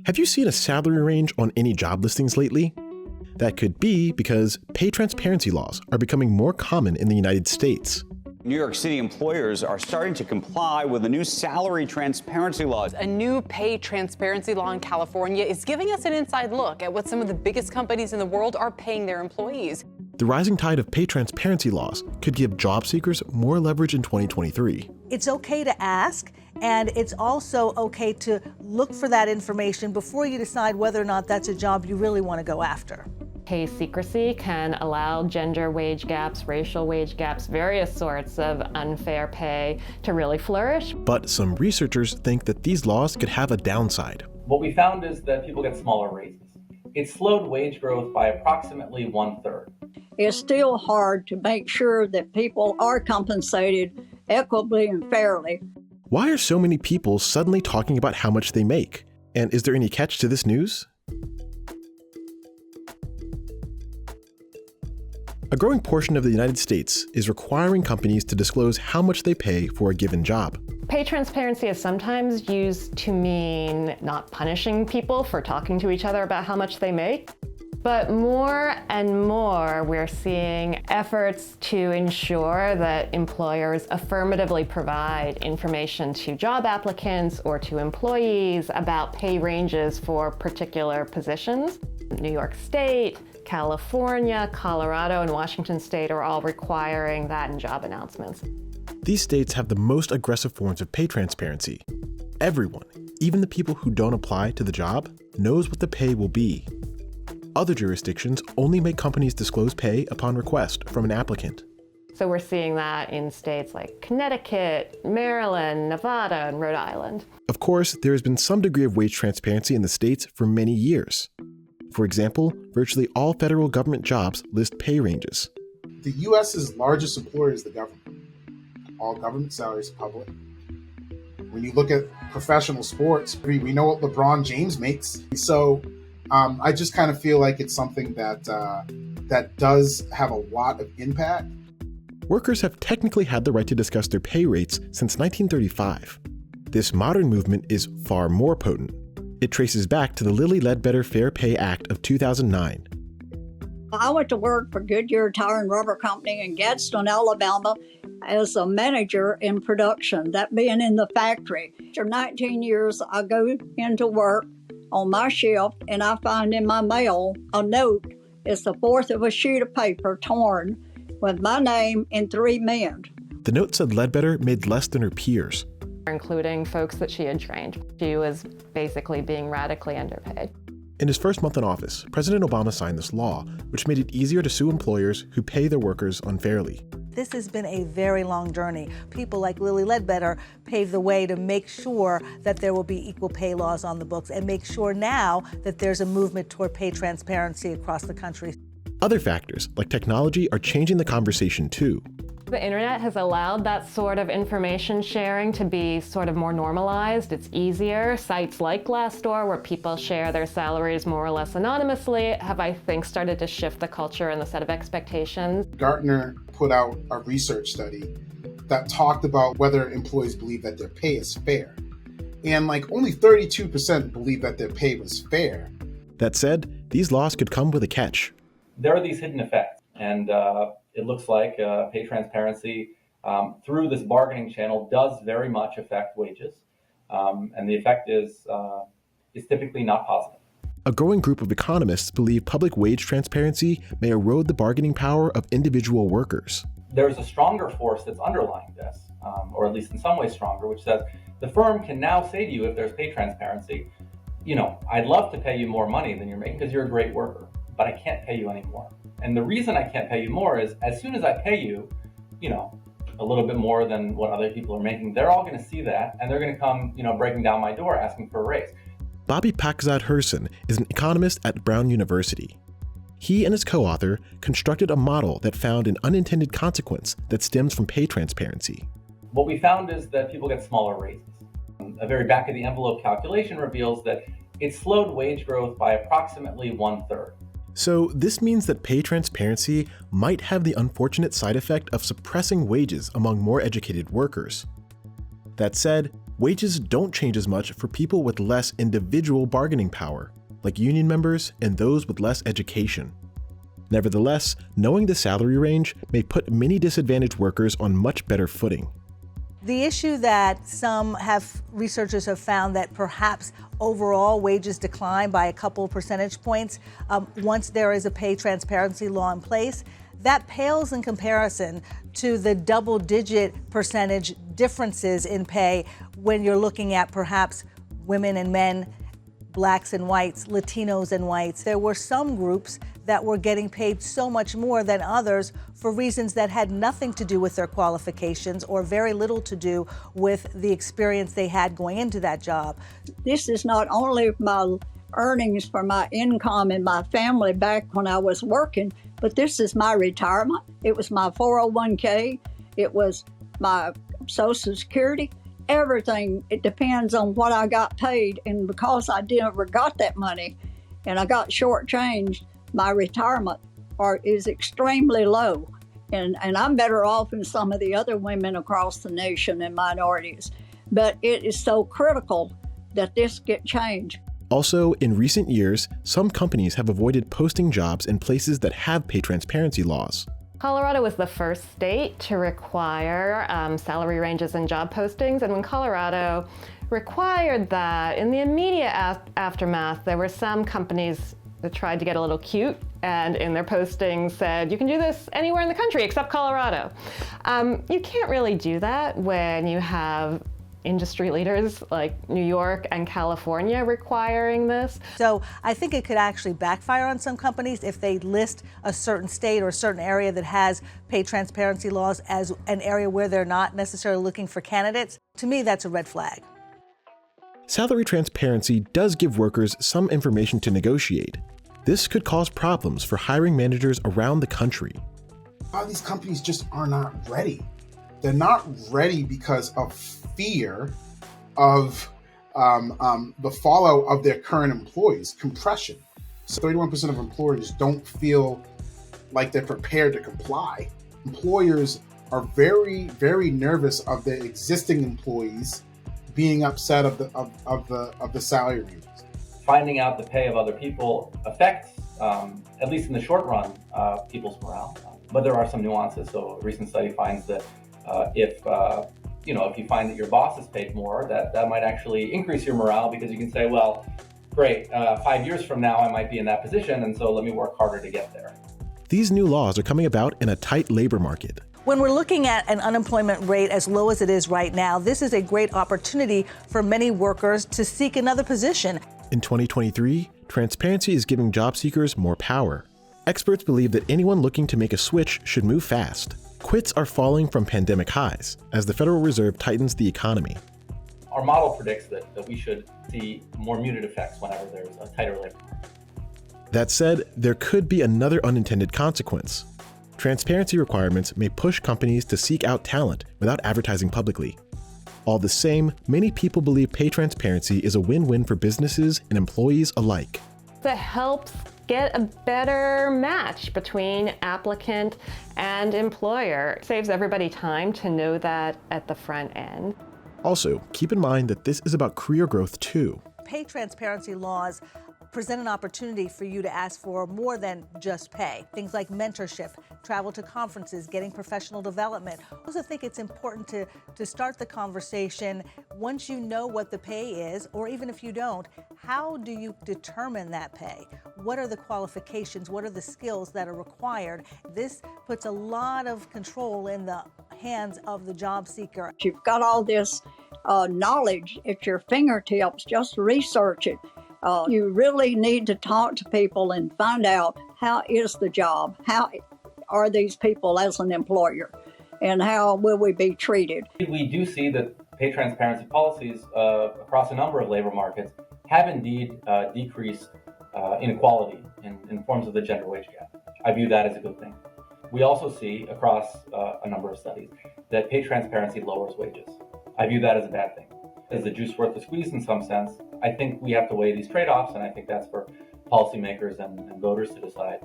Have you seen a salary range on any job listings lately? That could be because pay transparency laws are becoming more common in the United States. New York City employers are starting to comply with the new salary transparency laws. A new pay transparency law in California is giving us an inside look at what some of the biggest companies in the world are paying their employees. The rising tide of pay transparency laws could give job seekers more leverage in 2023. It's okay to ask, and it's also okay to look for that information before you decide whether or not that's a job you really want to go after. Pay secrecy can allow gender wage gaps, racial wage gaps, various sorts of unfair pay to really flourish. But some researchers think that these laws could have a downside. What we found is that people get smaller raises. It slowed wage growth by approximately 1/3. It's still hard to make sure that people are compensated equitably and fairly. Why are so many people suddenly talking about how much they make? And is there any catch to this news? A growing portion of the United States is requiring companies to disclose how much they pay for a given job. Pay transparency is sometimes used to mean not punishing people for talking to each other about how much they make. But more and more, we're seeing efforts to ensure that employers affirmatively provide information to job applicants or to employees about pay ranges for particular positions. New York State, California, Colorado, and Washington State are all requiring that in job announcements. These states have the most aggressive forms of pay transparency. Everyone, even the people who don't apply to the job, knows what the pay will be. Other jurisdictions only make companies disclose pay upon request from an applicant. So we're seeing that in states like Connecticut, Maryland, Nevada, and Rhode Island. Of course, there has been some degree of wage transparency in the states for many years. For example, virtually all federal government jobs list pay ranges. The U.S.'s largest employer is the government. All government salaries are public. When you look at professional sports, we know what LeBron James makes. So I just kind of feel like it's something that does have a lot of impact. Workers have technically had the right to discuss their pay rates since 1935. This modern movement is far more potent. It traces back to the Lilly Ledbetter Fair Pay Act of 2009. I went to work for Goodyear Tire and Rubber Company in Gadsden, Alabama, as a manager in production, that being in the factory. After 19 years, I go into work on my shift, and I find in my mail a note. It's the fourth of a sheet of paper torn with my name and 3 men. The note said Ledbetter made less than her peers, including folks that she had trained. She was basically being radically underpaid. In his first month in office, President Obama signed this law, which made it easier to sue employers who pay their workers unfairly. This has been a very long journey. People like Lilly Ledbetter paved the way to make sure that there will be equal pay laws on the books and make sure now that there's a movement toward pay transparency across the country. Other factors, like technology, are changing the conversation too. The internet has allowed that sort of information sharing to be sort of more normalized. It's easier. Sites like Glassdoor, where people share their salaries more or less anonymously, have, I think, started to shift the culture and the set of expectations. Gartner put out a research study that talked about whether employees believe that their pay is fair. And only 32% believe that their pay was fair. That said, these laws could come with a catch. There are these hidden effects, and it looks like pay transparency through this bargaining channel does very much affect wages, and the effect is typically not positive. A growing group of economists believe public wage transparency may erode the bargaining power of individual workers. There's a stronger force that's underlying this, or at least in some ways stronger, which says the firm can now say to you, if there's pay transparency, I'd love to pay you more money than you're making because you're a great worker, but I can't pay you any more. And the reason I can't pay you more is as soon as I pay you, a little bit more than what other people are making, they're all going to see that and they're going to come, breaking down my door asking for a raise. Bobak Pakzad-Hurson is an economist at Brown University. He and his co-author constructed a model that found an unintended consequence that stems from pay transparency. What we found is that people get smaller raises. A very back of the envelope calculation reveals that it slowed wage growth by approximately 1/3. So this means that pay transparency might have the unfortunate side effect of suppressing wages among more educated workers. That said, wages don't change as much for people with less individual bargaining power, like union members and those with less education. Nevertheless, knowing the salary range may put many disadvantaged workers on much better footing. The issue that researchers have found that perhaps overall wages decline by a couple of percentage points once there is a pay transparency law in place, that pales in comparison to the double-digit percentage differences in pay when you're looking at perhaps women and men, blacks and whites, Latinos and whites. There were some groups that were getting paid so much more than others for reasons that had nothing to do with their qualifications or very little to do with the experience they had going into that job. This is not only my earnings for my income and my family back when I was working, but this is my retirement. It was my 401k. It was my Social Security. Everything, it depends on what I got paid. And because I never got that money and I got shortchanged, my retirement is extremely low. And I'm better off than some of the other women across the nation and minorities. But it is so critical that this get changed. Also, in recent years, some companies have avoided posting jobs in places that have pay transparency laws. Colorado was the first state to require salary ranges in job postings, and when Colorado required that, in the immediate aftermath, there were some companies that tried to get a little cute and in their postings said, you can do this anywhere in the country except Colorado. You can't really do that when you have industry leaders like New York and California requiring this. So I think it could actually backfire on some companies if they list a certain state or a certain area that has pay transparency laws as an area where they're not necessarily looking for candidates. To me, that's a red flag. Salary transparency does give workers some information to negotiate. This could cause problems for hiring managers around the country. A lot of these companies just are not ready. They're not ready because of fear of the fallout of their current employees, compression. So 31% of employers don't feel like they're prepared to comply. Employers are very, very nervous of their existing employees being upset of the salary ranges. Finding out the pay of other people affects, at least in the short run, people's morale. But there are some nuances. So a recent study finds that if you find that your boss is paid more, that might actually increase your morale because you can say, well, great, 5 years from now I might be in that position, and so let me work harder to get there. These new laws are coming about in a tight labor market. When we're looking at an unemployment rate as low as it is right now, this is a great opportunity for many workers to seek another position. In 2023, transparency is giving job seekers more power. Experts believe that anyone looking to make a switch should move fast. Quits are falling from pandemic highs as the Federal Reserve tightens the economy. Our model predicts that we should see more muted effects whenever there's a tighter labor market. That said, there could be another unintended consequence. Transparency requirements may push companies to seek out talent without advertising publicly. All the same, many people believe pay transparency is a win-win for businesses and employees alike. That helps get a better match between applicant and employer. It saves everybody time to know that at the front end. Also, keep in mind that this is about career growth too. Pay transparency laws present an opportunity for you to ask for more than just pay. Things like mentorship, travel to conferences, getting professional development. I also think it's important to start the conversation once you know what the pay is, or even if you don't, how do you determine that pay? What are the qualifications? What are the skills that are required? This puts a lot of control in the hands of the job seeker. You've got all this knowledge at your fingertips, just research it. You really need to talk to people and find out how is the job, how are these people as an employer, and how will we be treated. We do see that pay transparency policies across a number of labor markets have indeed decreased inequality in forms of the gender wage gap. I view that as a good thing. We also see across a number of studies that pay transparency lowers wages. I view that as a bad thing. Is the juice worth the squeeze in some sense? I think we have to weigh these trade-offs, and I think that's for policymakers and voters to decide.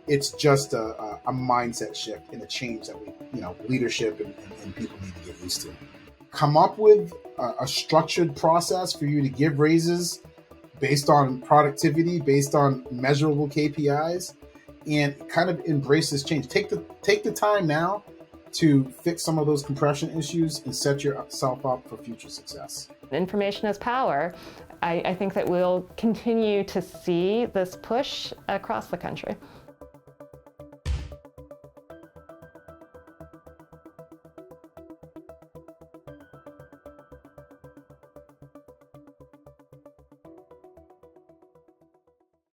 It's just a mindset shift and a change that leadership and people need to get used to. come up with a structured process for you to give raises based on productivity, based on measurable KPIs, and kind of embrace this change. Take the time now to fix some of those compression issues and set yourself up for future success. Information is power. I think that we'll continue to see this push across the country.